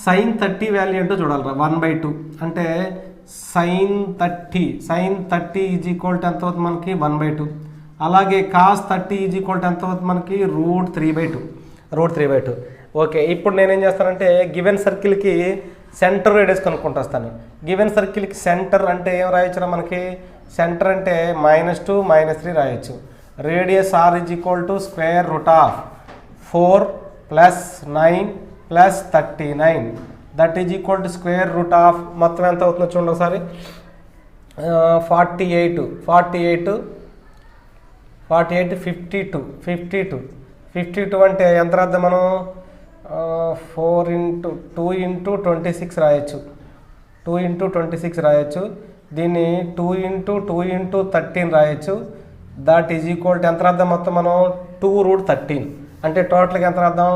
sin 30 value ఏంటో చూడాలిరా. 1/2 అంటే sin 30 ఈజ్ ఈక్వల్ టు ఎంత అవుతుంది మనకి, 1/2. అలాగే cos 30 ఈజ్ ఈక్వల్ టు ఎంత అవుతుంది మనకి, √3/2. ఓకే, ఇప్పుడు నేనేం చేస్తానంటే గివెన్ సర్కిల్కి సెంటర్ రేడియస్ కనుక్కుంటూ వస్తాను. గివెన్ సర్కిల్కి సెంటర్ అంటే ఏం రాయొచ్చురా మనకి, సెంటర్ అంటే -2 -3 రాయొచ్చు. Radius r is equal to √4 plus 9 plus 39. That is equal to √, మొత్తం ఎంత అవుతుందో చూడండి ఒకసారి, 48 52 అంటే ఎంత రాద్దాం మనం, 2 ఇంటూ 26 రాయొచ్చు. 2 ఇంటూ 26 రాయొచ్చు. దీన్ని 2 ఇంటూ 13 రాయొచ్చు. దట్ ఈజ్ ఈక్వల్ టు ఎంత రాద్దాం మొత్తం మనం, 2√13. అంటే టోటల్గా ఎంత రాద్దాం,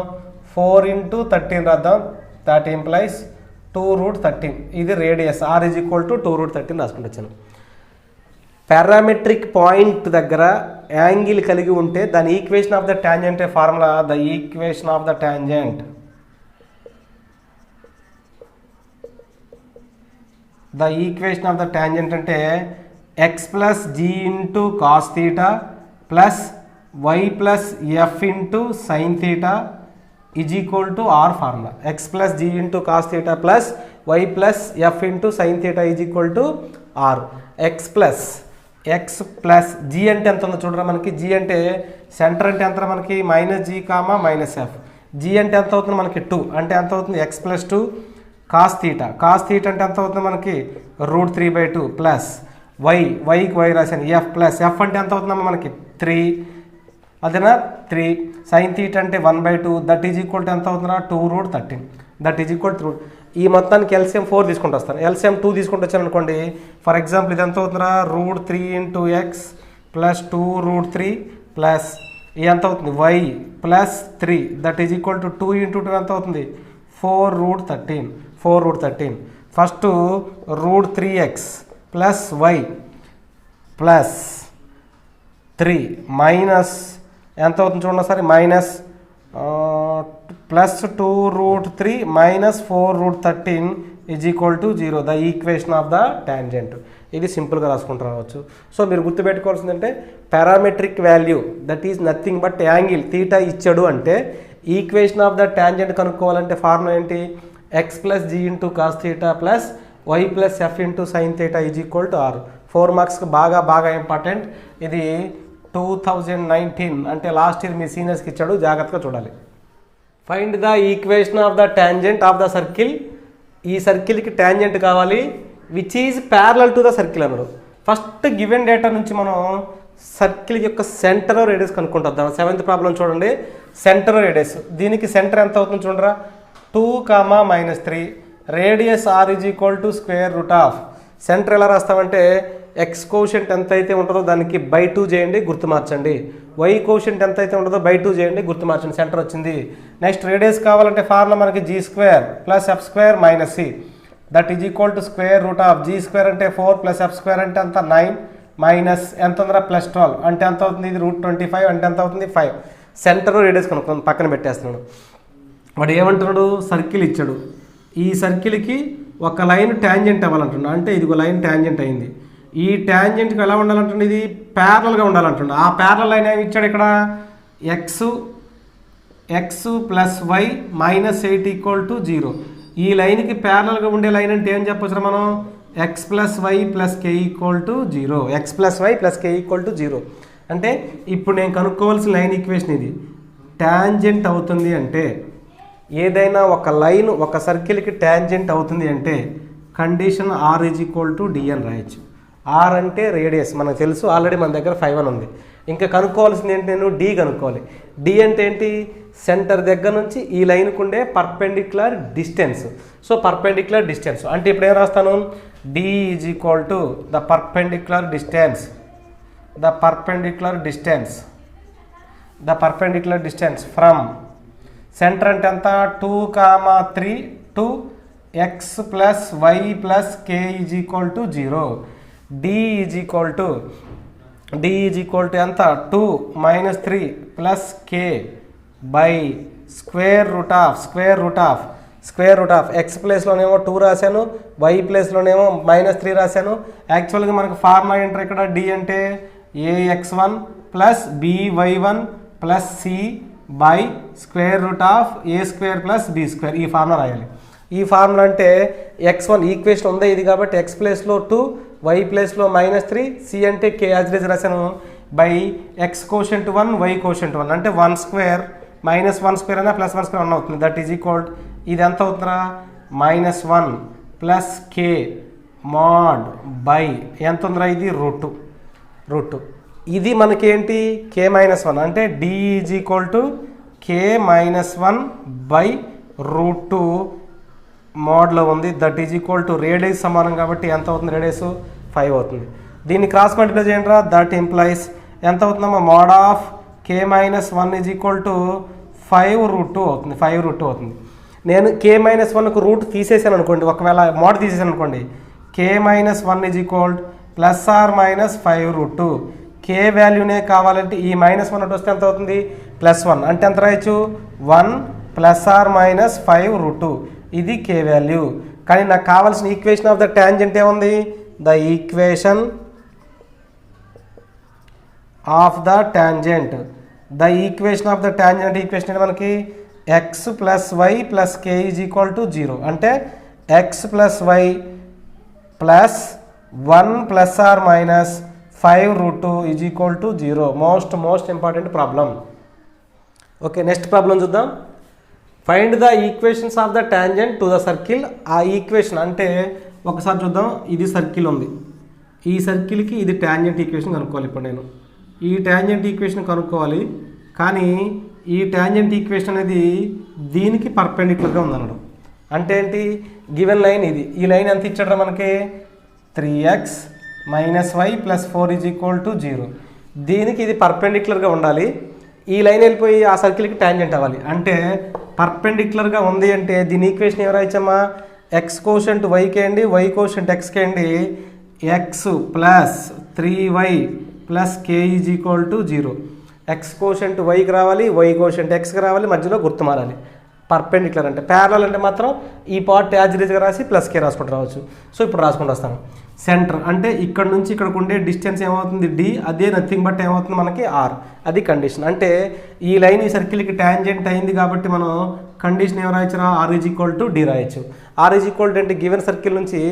4 ఇంటూ 13 రాద్దాం. That implies 2√13. ఇది radius, r is equal to 2√13 రాసుకుంటూ వచ్చాను. పారామెట్రిక్ పాయింట్ దగ్గర యాంగిల్ కలిగి ఉంటే దాని equation of the tangent formula, the equation of the tangent అంటే x plus g into cos theta plus y plus f into sine theta is equal to r formula. X plus g into cos theta plus y plus f into sine theta is equal to r. X plus g అంటే ఎంత ఉందో చూడరా మనకి. G అంటే centre అంటే ఎంత మనకి minus g comma minus f. G అంటే ఎంత అవుతుంది మనకి 2 అంటే ఎంత అవుతుంది ఎక్స్ ప్లస్ 2 కాస్ థీటా అంటే ఎంత అవుతుంది మనకి √3/2 ప్లస్ వైకి వై రాశాను ఎఫ్ ప్లస్ ఎఫ్ అంటే ఎంత అవుతుందమ్మా మనకి 3 అదేనా 3 సైన్ థీటా అంటే 1/2 దట్ ఈజ్ ఈక్వల్ టు ఎంత అవుతుందా 2√13 దట్ ఈజ్ ఈక్వల్ టు ఈ మొత్తానికి ఎల్సిఎం 4 తీసుకుంటూ వస్తాను. ఎల్సిఎం 2 తీసుకుంటూ వచ్చాను అనుకోండి. ఫర్ ఎగ్జాంపుల్ ఇది ఎంత అవుతుందా √3 ఇంటూ ఎక్స్ ప్లస్ 2√3 ప్లస్ ఇది ఎంత అవుతుంది y plus 3 that is equal to 2 into 2 ఎంత అవుతుంది 4√13. First √3x plus y plus 3 minus ఎంత అవుతుంది చూడండి ఒకసారి minus plus 2√3 minus 4√13 is equal to 0 the equation of the tangent. ఇది సింపుల్గా రాసుకుంటూ రావచ్చు. సో మీరు గుర్తుపెట్టుకోవాల్సిందంటే parametric value that is nothing but angle theta ఇచ్చాడు అంటే ఈక్వేషన్ ఆఫ్ ద టాంజెంట్ కనుక్కోవాలంటే ఫార్ములా ఏంటి x plus g into cos theta plus y plus f into sine theta is equal to r. 4 మార్క్స్కి బాగా important. ఇది 2019 అంటే last year మీ సీనియర్స్కి ఇచ్చాడు, జాగ్రత్తగా చూడాలి. Find the equation of the tangent of the circle. ఈ సర్కిల్కి టాంజెంట్ కావాలి which is parallel to the circle అన్నాడు. ఫస్ట్ గివెన్ డేటా నుంచి మనం సర్కిల్ యొక్క సెంటర్ రేడియస్ కనుక్కుంటాం. 7th ప్రాబ్లం చూడండి. సెంటర్ రేడియస్ దీనికి సెంటర్ ఎంత అవుతుంది చూడరా 2, -3 radius r is equal to square root of. Centre ఎలా రాస్తామంటే ఎక్స్ కోషెంట్ ఎంత అయితే ఉంటుందో దానికి /2 చేయండి గుర్తు మార్చండి. వై కోషెంట్ ఎంత అయితే ఉంటుందో /2 చేయండి గుర్తు మార్చండి. సెంటర్ వచ్చింది. నెక్స్ట్ రేడియస్ కావాలంటే ఫార్ములా మనకి g² plus f² minus c that is equal to square root of g² అంటే 4 ప్లస్ f² అంటే అంత 9 మైనస్ ఎంత ఉందిరా ప్లస్ 12 అంటే ఎంత అవుతుంది ఇది √25 అంటే ఎంత అవుతుంది 5. సెంటర్ రేడియస్ కనుక్కొని పక్కన పెట్టేస్తున్నాడు. వాడు ఏమంటున్నాడు సర్కిల్ ఇచ్చాడు. ఈ సర్కిల్కి ఒక లైన్ ట్యాంజెంట్ అవ్వాలంటున్నాడు. అంటే ఇది ఒక లైన్ ట్యాంజెంట్ అయింది. ఈ ట్యాంజెంట్కి ఎలా ఉండాలంటుండే ఇది ప్యారలల్గా ఉండాలంటుండే. ఆ ప్యారలల్ లైన్ ఏమి ఇచ్చాడు ఇక్కడ x plus y -8 equal to 0. ఈ లైన్కి ప్యారలల్గా ఉండే లైన్ అంటే ఏం చెప్పొచ్చు మనం x plus y plus k equal to 0. X plus y plus k equal to 0 అంటే ఇప్పుడు నేను కనుక్కోవాల్సిన లైన్ ఈక్వేషన్ ఇది. ట్యాంజెంట్ అవుతుంది అంటే ఏదైనా ఒక లైన్ ఒక సర్కిల్కి ట్యాంజెంట్ అవుతుంది అంటే condition r is equal to d అని రాయొచ్చు. ఆర్ అంటే రేడియస్ మనకు తెలుసు, ఆల్రెడీ మన దగ్గర 5 అని ఉంది. ఇంకా కనుక్కోవాల్సింది ఏంటి నేను డి కనుక్కోవాలి. డి అంటే ఏంటి సెంటర్ దగ్గర నుంచి ఈ లైన్కు ఉండే perpendicular distance. So perpendicular distance అంటే ఇప్పుడు ఏం రాస్తాను d is equal to the perpendicular distance from center అంటే ఎంత 2, 3 to x plus y plus k is equal to 0. D is equal to ఎంత 2 - 3 plus k by square root of x ప్లేస్లోనేమో 2 రాశాను, why ప్లేస్లోనేమో -3 రాశాను. యాక్చువల్గా మనకు ఫార్ములా ఏంటర్ ఇక్కడ d అంటే ax1 plus by1 plus c by square root of a² plus b². ఈ formula రాయాలి. ఈ ఫార్ములా అంటే x1 ఈక్వేషన్ ఉందే ఇది కాబట్టి x ప్లేస్లో 2 వై ప్లేస్లో -3 సి అంటే కే యాజ్ రాశాను by x quotient 1 y quotient 1 అంటే 1² -1² అయినా +1² అన్న అవుతుంది. దట్ ఈజ్ ఈక్వల్ ఇది ఎంత అవుతుందా -1 ప్లస్ కే మాడ్ బై ఎంత ఉందిరా ఇది రూట్. ఇది మనకేంటి k-1 అంటే d is equal to k-1 by √2 మోడ్లో ఉంది. That is equal to radius సమానం కాబట్టి ఎంత అవుతుంది రేడియస్ 5 అవుతుంది. దీన్ని క్రాస్ మల్టిప్లై చేయండి. దట్ ఇంప్లైస్ ఎంత అవుతుందమ్మా mod of k-1 is equal to 5√2 అవుతుంది. 5√2 అవుతుంది. నేను k-1కు రూట్ తీసేసాను అనుకోండి, ఒకవేళ మోడ్ తీసేసాను అనుకోండి k-1 is equal plus are minus 5√2. K వాల్యూనే కావాలంటే ఈ -1 వస్తే ఎంత అవుతుంది +1 అంటే ఎంత రాయొచ్చు 1 ప్లస్ ఆర్ మైనస్ 5√2. ఇది కే వాల్యూ. కానీ నాకు కావాల్సిన ఈక్వేషన్ ఆఫ్ ద టాంజెంట్ ఏముంది the equation of the tangent the equation of the tangent equation అంటే మనకి x plus y plus k is equal to 0 అంటే x plus y plus 1 plus are minus 5√2 is equal to 0. Most important problem. Okay, next problem చూద్దాం. Find the equations of the tangent to the circle. ఆ equation అంటే ఒకసారి చూద్దాం. ఇది circle ఉంది, ఈ సర్కిల్కి ఇది టాంజెంట్ ఈక్వేషన్ కనుక్కోవాలి. ఇప్పుడు నేను ఈ టాంజెంట్ ఈక్వేషన్ కనుక్కోవాలి, కానీ ఈ టాంజెంట్ ఈక్వేషన్ అనేది దీనికి పర్పెండిక్యులర్గా ఉందన్నాడు. అంటే ఏంటి, గివెన్ లైన్ ఇది, ఈ లైన్ ఎంత ఇచ్చాడు మనకి 3x minus y plus 4 is equal to 0. దీనికి ఇది పర్పెండిక్యులర్గా ఉండాలి. ఈ లైన్ వెళ్ళిపోయి ఆ సర్కిల్కి టాంజెంట్ అవ్వాలి. అంటే పర్పెండిక్యులర్గా ఉంది అంటే దీని ఈక్వేషన్ ఎవరు ఇచ్చామా, ఎక్స్ కోషెంట్ వైకి అండి, వై కోషెంట్ ఎక్స్కి అండి. X plus 3y plus k is equal to 0. X coefficient వైకి రావాలి, వై కోషెంట్ ఎక్స్కి రావాలి, మధ్యలో గుర్తు మారాలి. పర్పెండిక్యులర్ అంటే ప్యారలల్ అంటే మాత్రం ఈ పార్ట్ యాజిరీజ్గా రాసి ప్లస్ కే రాసుకుంటూ రావచ్చు. సో ఇప్పుడు రాసుకుంటూ వస్తాను. సెంటర్ అంటే ఇక్కడ నుంచి ఇక్కడికి ఉండే డిస్టెన్స్ ఏమవుతుంది డి, అదే నథింగ్ బట్ ఏమవుతుంది మనకి ఆర్. అది కండిషన్. అంటే ఈ లైన్ ఈ సర్కిల్కి టాంజెంట్ అయింది కాబట్టి మనం కండిషన్ ఏం రాయొచ్చురా, r is equal to d రాయొచ్చు. ఆర్ ఈజ్ ఈక్వల్ టు అంటే గివెన్ సర్కిల్ నుంచి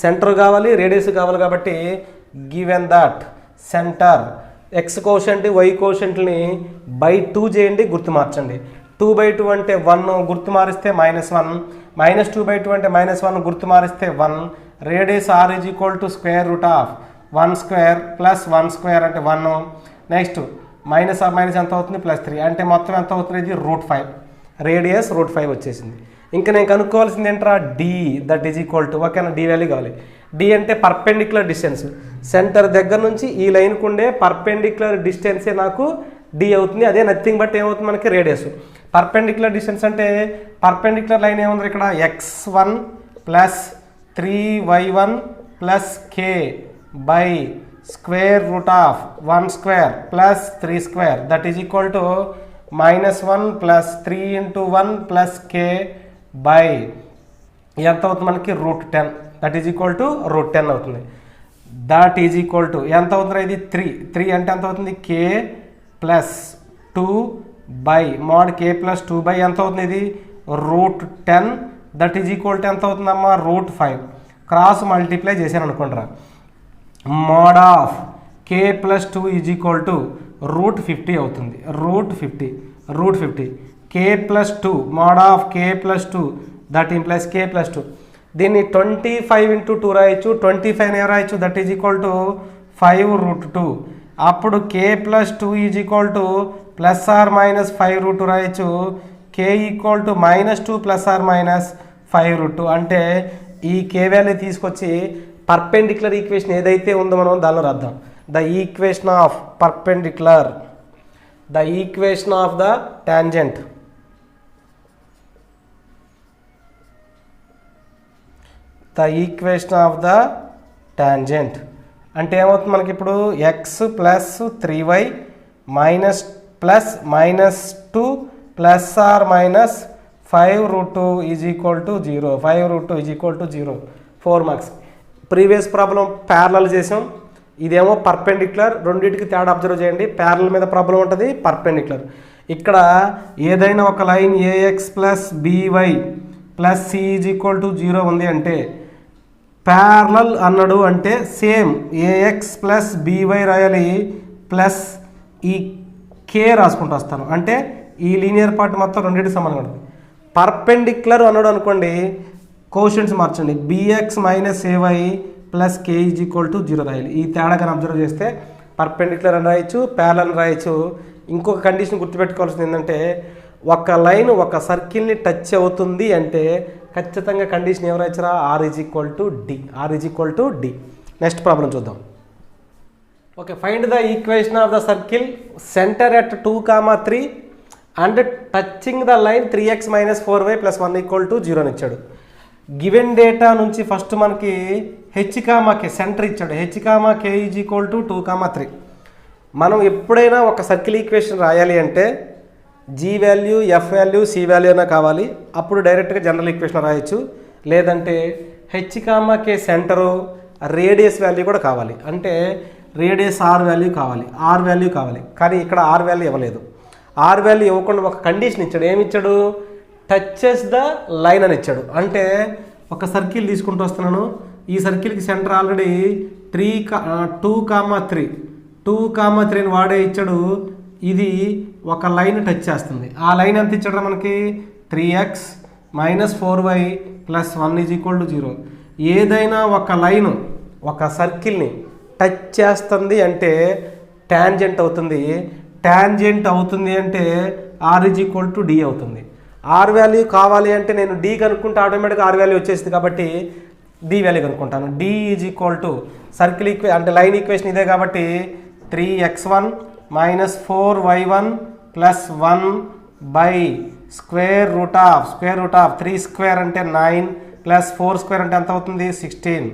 సెంటర్ కావాలి, రేడియస్ కావాలి కాబట్టి given that center x coefficient y కోషెంట్ని బై 2 చేయండి, గుర్తు మార్చండి. 2/2 అంటే 1, గుర్తు మారిస్తే -1, -2/2 అంటే -1, గుర్తు మారిస్తే 1. Radius r is equal to square root of 1 square plus 1 square అంటే 1. నెక్స్ట్ మైనస్ ఆఫ్ మైనస్ ఎంత అవుతుంది, +3 అంటే మొత్తం ఎంత అవుతుంది, ఇది √5. రేడియస్ √5 వచ్చేసింది. ఇంకా నేను కనుక్కోవాల్సింది ఏంట్రా, d, that is equal to, ఓకేనా, డి వాల్యూ కావాలి. డి అంటే పర్పెండిక్యులర్ డిస్టెన్స్, సెంటర్ దగ్గర నుంచి ఈ లైన్కు ఉండే పర్పెండిక్యులర్ డిస్టెన్సే నాకు డి అవుతుంది. అదే నథింగ్ బట్ ఏమవుతుంది మనకి రేడియస్. పర్పెండిక్యులర్ డిస్టెన్స్ అంటే పర్పెండిక్యులర్ లైన్ ఏముంది ఇక్కడ, x1 plus 3y1 plus k by square root of 1 square plus 3 square that is equal to -1 plus 3 into 1 plus k by ఎంత అవుతుంది మనకి √10 దట్ ఈజ్ ఈక్వల్ టు √10 అవుతుంది. That is equal to ఎంత అవుతుంది, ఇది 3 అంటే ఎంత అవుతుంది, k plus 2 by mod k plus 2 by ఎంత అవుతుంది, ఇది √10 దట్ ఈజ్ ఈక్వల్ టు ఎంత అవుతుందమ్మా, √5. క్రాస్ మల్టిప్లై చేశాను అనుకుంటారా, mod of k plus 2 is equal to √50 అవుతుంది. √50 k plus 2 mod of k plus 2 that implies k plus 2. దీన్ని 25 ఇంటూ 2 రాయొచ్చు. 25 ఏం రాయొచ్చు, దట్ ఈజ్ ఈక్వల్ టు 5√2. అప్పుడు k plus 2 is equal to plus are minus 5√2 రాయొచ్చు. K equal to -2 plus are minus 5√2 అంటే ఈ k value తీసుకొచ్చి perpendicular equation ఏదైతే ఉందో మనం దానిలో రాద్దాం. The equation of perpendicular, the equation of the tangent, the equation of the tangent అంటే ఏమవుతుంది మనకి ఇప్పుడు x plus 3y minus plus -2 plus are minus 5√2 is equal to 0. 5√2 is equal to 0. 4 marks. Previous problem parallel చేసాం, ఇదేమో perpendicular. రెండింటికి తేడా observe చేయండి. Parallel మీద ప్రాబ్లం ఉంటుంది, పర్పెండిక్యులర్. ఇక్కడ ఏదైనా ఒక line ax plus by plus c is equal to 0 ఉంది అంటే ప్యారలల్ అన్నాడు అంటే సేమ్ ఏఎక్స్ ప్లస్ బీవై రాయాలి ప్లస్ ఈ కే రాసుకుంటూ వస్తాను. అంటే ఈ లీనియర్ పార్ట్ మొత్తం రెండింటికి సమానంగా ఉంటుంది. పర్పెండిక్యులర్ అన్నాడు అనుకోండి, కోషన్స్ మార్చండి. B x minus a y plus k is equal to 0 రాయాలి. ఈ తేడా కానీ అబ్జర్వ్ చేస్తే పర్పెండిక్యులర్ అని రాయొచ్చు, ప్యారలల్ రాయొచ్చు. ఇంకొక కండిషన్ గుర్తుపెట్టుకోవాల్సింది ఏంటంటే, ఒక లైన్ ఒక సర్కిల్ని టచ్ అవుతుంది అంటే ఖచ్చితంగా కండిషన్ ఎవరు రాయొచ్చురా, r is equal to d. R is equal to d. Next problem చూద్దాం. Okay, find the equation of the circle center at 2, 3 and touching the line 3x minus 4y plus 1 equal to 0 అని ఇచ్చాడు. Given data నుంచి first మనకి h, center ఇచ్చాడు. h, k is equal to 2, 3. మనం ఎప్పుడైనా ఒక సర్కిల్ ఈక్వేషన్ రాయాలి అంటే g value, f value, C value అయినా కావాలి. అప్పుడు డైరెక్ట్గా జనరల్ ఈక్వేషన్ రాయొచ్చు. లేదంటే h, k centre, radius value కూడా కావాలి. అంటే రేడియస్ ఆర్ వాల్యూ కావాలి, ఆర్ వాల్యూ కావాలి. కానీ ఇక్కడ ఆర్ వాల్యూ ఇవ్వలేదు. ఆర్ వాల్యూ ఇవ్వకుండా ఒక కండిషన్ ఇచ్చాడు. ఏమి ఇచ్చాడు? టచెస్ ద లైన్ అని ఇచ్చాడు. అంటే ఒక సర్కిల్ తీసుకుంటూ వస్తున్నాను. ఈ సర్కిల్కి సెంటర్ ఆల్రెడీ 2,3 2,3 వాడే ఇచ్చాడు. ఇది ఒక లైన్ టచ్ చేస్తుంది. ఆ లైన్ ఎంత ఇచ్చాడు మనకి? 3x - 4y + 1 = 0. ఏదైనా ఒక లైను ఒక సర్కిల్ని టచ్ చేస్తుంది అంటే ట్యాంజెంట్ అవుతుంది. ట్యాంజెంట్ అవుతుంది అంటే r = d అవుతుంది. ఆర్ వాల్యూ కావాలి అంటే నేను d కనుక్కుంటే ఆటోమేటిక్గా ఆర్ వాల్యూ వచ్చేస్తుంది. కాబట్టి d వాల్యూ కనుక్కుంటాను. d = సర్కిల్ అంటే లైన్ ఈక్వేషన్ ఇదే కాబట్టి 3x1 - 4y1 + 1 / (3² అంటే 9 + 4² అంటే ఎంత అవుతుంది? 16.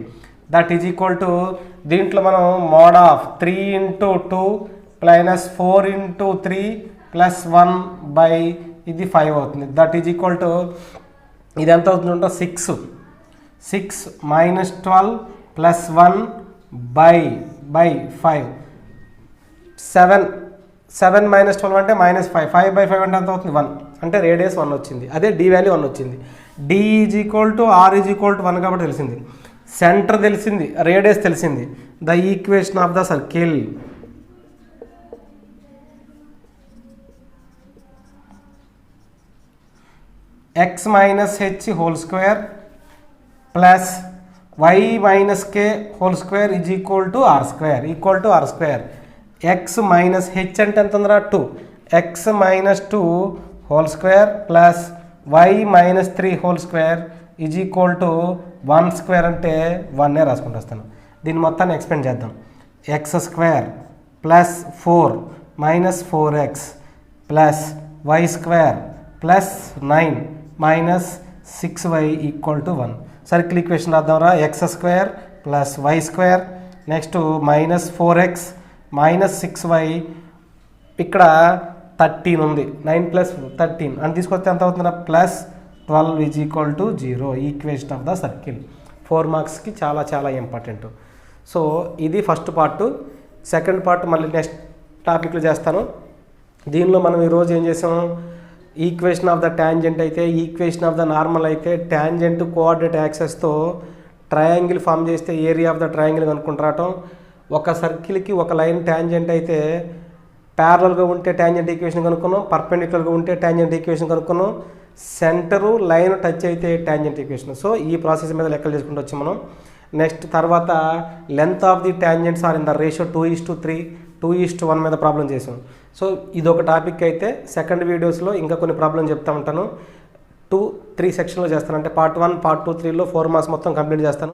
దట్ ఈజ్ ఈక్వల్ టు దీంట్లో మనం మోడ్ ఆఫ్ 3 × 2 + 4 × 3 + 1 ఇది 5 అవుతుంది. దట్ ఈజ్ ఈక్వల్ టు ఇది ఎంత అవుతుందంటే 6 - 12 + 1 / 5 7 - 12 అంటే -5 5/5 అంటే ఎంత అవుతుంది? 1 అంటే రేడియస్ 1 వచ్చింది. అదే d వాల్యూ 1 వచ్చింది. d r 1 కాబట్టి తెలిసింది. సెంటర్ తెలిసింది, రేడియస్ తెలిసింది. The equation of the circle x - h whole square plus y - k whole square = r². x - h అంటే ఎంత ఉందిరా? 2. x - 2 whole square plus y - 3 whole square = 1² అంటే 1 రాసుకుంటూ వస్తాను. దీన్ని మొత్తాన్ని ఎక్స్పెండ్ చేద్దాం. x² + 4 - 4x plus y² plus 9 - 6y = 1. Circle equation రాద్దాంరా. x² + y² next -4x - 6y ఇక్కడ 13 ఉంది. 9 + 13 అని తీసుకొస్తే ఎంత అవుతుందా? +12 = 0. ఈక్వేషన్ ఆఫ్ ద సర్కిల్ 4 మార్క్స్కి చాలా చాలా ఇంపార్టెంట్. సో ఇది ఫస్ట్ పార్ట్. సెకండ్ పార్ట్ మళ్ళీ నెక్స్ట్ టాపిక్లో చేస్తాను. దీనిలో మనం ఈరోజు ఏం చేసాము? ఈక్వేషన్ ఆఫ్ ద ట్యాంజెంట్ అయితే, ఈక్వేషన్ ఆఫ్ ద నార్మల్ అయితే, ట్యాంజెంట్ కోఆర్డినేట్ యాక్సెస్తో ట్రయాంగిల్ ఫామ్ చేస్తే ఏరియా ఆఫ్ ద ట్రయాంగిల్ కనుక్కుంటూ రావటం. ఒక సర్కిల్కి ఒక లైన్ ట్యాంజెంట్ అయితే ప్యారలల్గా ఉంటే ట్యాంజెంట్ ఈక్వేషన్ కనుక్కున్నాం, పర్పెండిక్యులర్గా ఉంటే ట్యాంజెంట్ ఈక్వేషన్ కనుక్కున్నాం, సెంటరు లైన్ టచ్ అయితే ట్యాంజెంట్ ఈక్వేషన్. సో ఈ ప్రాసెస్ మీద లెక్కలు చేసుకుంటూ వచ్చి మనం నెక్స్ట్ తర్వాత length of the tangents are in the ratio 2:3 2:1 మీద ప్రాబ్లం చేసాం. సో ఇదొక టాపిక్ అయితే సెకండ్ వీడియోస్లో ఇంకా కొన్ని ప్రాబ్లం చెప్తా ఉంటాను. 2-3 సెక్షన్లో చేస్తాను. అంటే పార్ట్ 1, పార్ట్ 2, 3లో 4 మార్క్స్ మొత్తం కంప్లీట్ చేస్తాను.